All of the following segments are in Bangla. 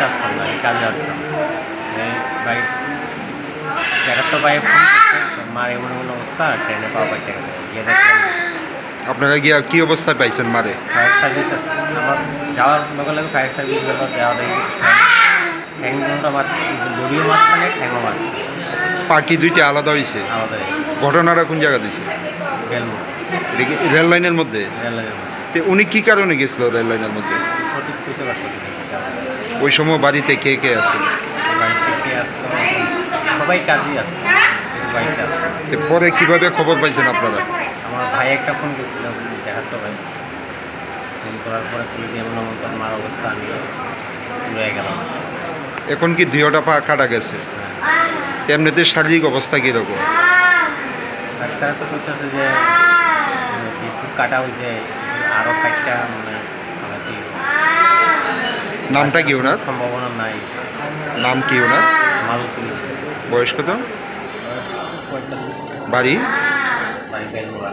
আসতাম না, এই কাজে আসতাম। ভাই একটা ভাই ফোন করছে, মার এমন এমন অবস্থা, ট্রেনে পাওয়া পাইতে গেছে। গিয়ে দেখলাম আপনারা গিয়া কি অবস্থায় পাইছেন মারে? ফায়ার সার্ভিস আমার যাওয়ার লগে লগে ফায়ার সার্ভিস গেল, দেওয়া দেখি ঠ্যাংটা মাছ, গভীর মাছ মানে ঠ্যাংও মাছ পাখি দুইটা আলাদা হয়েছে। আমাদের ঘটনাটা কোন জায়গা দিয়েছে? বেলমুড় রেল লাইনের মধ্যে। রেলের তো উনি কি কারণে গেছিল রেল লাইনের মধ্যে? সঠিক বুঝতে পারছি না। ওই সময় বাড়িতে কে কে আছে? বাড়ি থেকে আসতো, সবাই কাজই আসতো, বাড়িতে আসতো। তো পরে কিভাবে খবর পাইছেন আপনারা? আমার ভাই একটা ফোন করছিল, দেখাতো ভাই, ফোন করার পরে পুলিশ এমন এমন তার মার অবস্থা, আমি রয়ে গেলাম। এখন কি দুইটা পা কাটা গেছে? এমনিতে শারীরিক অবস্থা কীরকম? ডাক্তার তো বলতেছে যে যেহেতু কাটা হয়েছে আরও কাজটা মানে আমাকে নামটা কি ওনার? সম্ভাবনা নাই। নাম কি ওনার? মালতী। বয়স কত? বাড়ি? বাড়ি বেলমুড়া।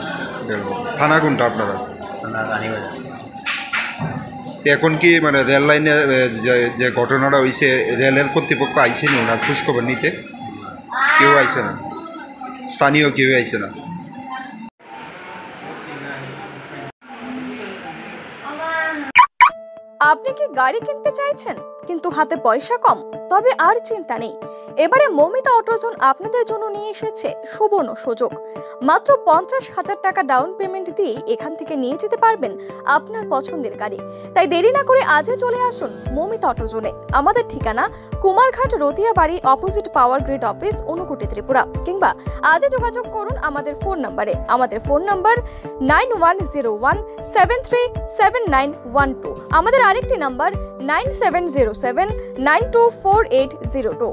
থানা কোনটা আপনারা? থানা রানীবাজার। তো এখন কি মানে রেল লাইনে যে ঘটনাটা হয়েছে, রেলের কর্তৃপক্ষ আইসে নি ওনার খোঁজখবর নিতে? কেউ আইসে না, স্থানীয় কেউ আইসে না। আপনি কি গাড়ি কিনতে চাইছেন কিন্তু হাতে পয়সা কম? তবে আর চিন্তা নেই, এবারে মৌমিতা অটোজোন আপনাদের জন্য নিয়ে এসেছে সুবর্ণ সুযোগ। মাত্র 50,000 টাকা ডাউন পেমেন্ট দিয়ে এখান থেকে নিয়ে যেতে পারবেন আপনার পছন্দের গাড়ি। তাই দেরি না করে আজই চলে আসুন মৌমিতা অটোজোনে। আমাদের ঠিকানা Kumarghat রতিয়াবাড়ি, opposite power grid office, Unakoti, Tripura. কিংবা আজই যোগাযোগ করুন আমাদের ফোন নাম্বারে। আমাদের ফোন নাম্বার 9101737912। আমাদের আরেকটি নাম্বার 9707924802।